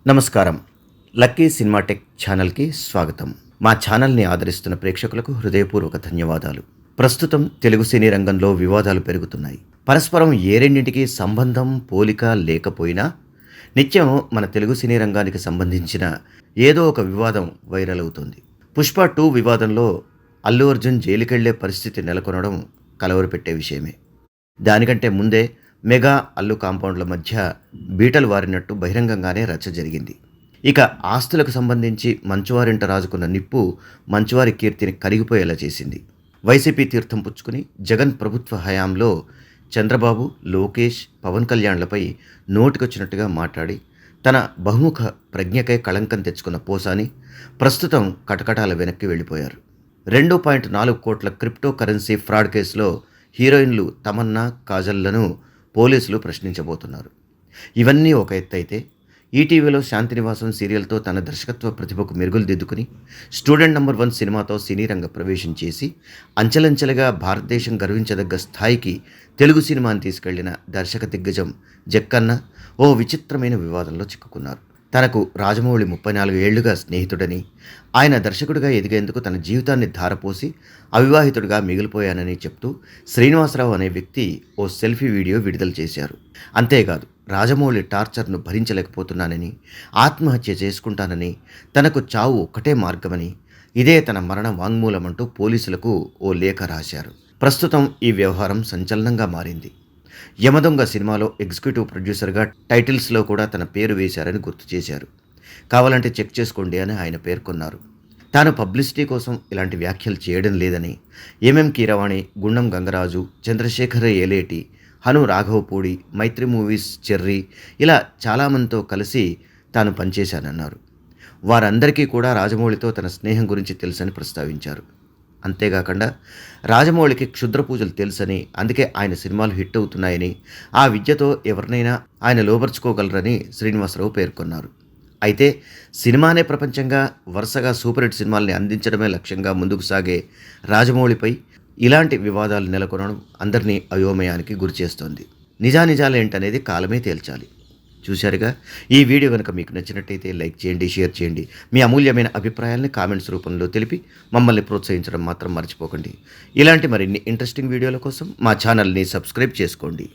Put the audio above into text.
నమస్కారం. లక్కీ సినిమాటెక్ ఛానల్‌కి స్వాగతం. మా ఛానల్‌ని ఆదరిస్తున్న ప్రేక్షకులకు హృదయపూర్వక ధన్యవాదాలు. ప్రస్తుతం తెలుగు సినీ రంగంలో వివాదాలు పెరుగుతున్నాయి. పరస్పరం ఏ రెండింటికి సంబంధం, పోలిక లేకపోయినా నిత్యం మన తెలుగు సినీ రంగానికి సంబంధించిన ఏదో ఒక వివాదం వైరల్ అవుతోంది. 'పుష్ప 2' వివాదంలో అల్లు అర్జున్ జైలుకెళ్లే పరిస్థితి నెలకొనడం కలవరపెట్టే విషయమే. దానికంటే ముందే మెగా, అల్లు కాంపౌండ్ల మధ్య బీటలు వారినట్టు బహిరంగంగానే రచ్చ జరిగింది. ఇక ఆస్తులకు సంబంధించి మంచువారింట రాజుకున్న నిప్పు మంచువారి కీర్తిని కరిగిపోయేలా చేసింది. వైసీపీ తీర్థం పుచ్చుకుని జగన్ ప్రభుత్వ హయాంలో చంద్రబాబు, లోకేష్, పవన్ కళ్యాణ్లపై నోటికొచ్చినట్టుగా మాట్లాడి తన బహుముఖ ప్రజ్ఞకై కళంకం తెచ్చుకున్న పోసాని ప్రస్తుతం కటకటాల వెనక్కి వెళ్ళిపోయారు. 2.4 కోట్ల క్రిప్టో కరెన్సీ ఫ్రాడ్ కేసులో హీరోయిన్లు తమన్నా, కాజల్లను పోలీసులు ప్రశ్నించబోతున్నారు. ఇవన్నీ ఒక ఎత్తైతే ఈటీవీలో శాంతినివాసం సీరియల్తో తన దర్శకత్వ ప్రతిభకు మెరుగులు దిద్దుకుని స్టూడెంట్ నంబర్ 1 సినిమాతో సినీ రంగ ప్రవేశం చేసి అంచెలంచెలుగా భారతదేశం గర్వించదగ్గ స్థాయికి తెలుగు సినిమాని తీసుకెళ్లిన దర్శక దిగ్గజం జక్కన్న ఓ విచిత్రమైన వివాదంలో చిక్కుకున్నారు. తనకు రాజమౌళి 34 ఏళ్లుగా స్నేహితుడని, ఆయన దర్శకుడిగా ఎదిగేందుకు తన జీవితాన్ని ధారపోసి అవివాహితుడిగా మిగిలిపోయానని చెప్తూ శ్రీనివాసరావు అనే వ్యక్తి ఓ సెల్ఫీ వీడియో విడుదల చేశారు. అంతేకాదు, రాజమౌళి టార్చర్ను భరించలేకపోతున్నానని, ఆత్మహత్య చేసుకుంటానని, తనకు చావు ఒక్కటే మార్గమని, ఇదే తన మరణ వాంగ్మూలమంటూ పోలీసులకు ఓ లేఖ రాశారు. ప్రస్తుతం ఈ వ్యవహారం సంచలనంగా మారింది. యమదొంగ సినిమాలో ఎగ్జిక్యూటివ్ ప్రొడ్యూసర్గా టైటిల్స్లో కూడా తన పేరు వేశారని గుర్తు చేశారు. కావాలంటే చెక్ చేసుకోండి అని ఆయన పేర్కొన్నారు. తాను పబ్లిసిటీ కోసం ఇలాంటి వ్యాఖ్యలు చేయడం లేదని, ఎంఎం కీరవాణి, గుండం గంగరాజు, చంద్రశేఖర ఏలేటి, హను రాఘవపూడి, మైత్రి మూవీస్, చెర్రీ ఇలా చాలామందితో కలిసి తాను పనిచేశానన్నారు. వారందరికీ కూడా రాజమౌళితో తన స్నేహం గురించి తెలుసని ప్రస్తావించారు. అంతేకాకుండా రాజమౌళికి క్షుద్ర పూజలు తెలుసని, అందుకే ఆయన సినిమాలు హిట్ అవుతున్నాయని, ఆ విద్యతో ఎవరినైనా ఆయన లోబర్చుకోగలరని శ్రీనివాసరావు పేర్కొన్నారు. అయితే సినిమానే ప్రపంచంగా వరుసగా సూపర్ హిట్ సినిమాల్ని అందించడమే లక్ష్యంగా ముందుకు సాగే రాజమౌళిపై ఇలాంటి వివాదాలు నెలకొనడం అందరినీ అయోమయానికి గురిచేస్తోంది. నిజానిజాలేంటనేది కాలమే తేల్చాలి. చూశారుగా, ఈ వీడియో కనుక మీకు నచ్చినట్టయితే లైక్ చేయండి, షేర్ చేయండి. మీ అమూల్యమైన అభిప్రాయాల్ని కామెంట్స్ రూపంలో తెలిపి మమ్మల్ని ప్రోత్సహించడం మాత్రం మర్చిపోకండి. ఇలాంటి మరిన్ని ఇంట్రెస్టింగ్ వీడియోల కోసం మా ఛానల్ని సబ్స్క్రైబ్ చేసుకోండి.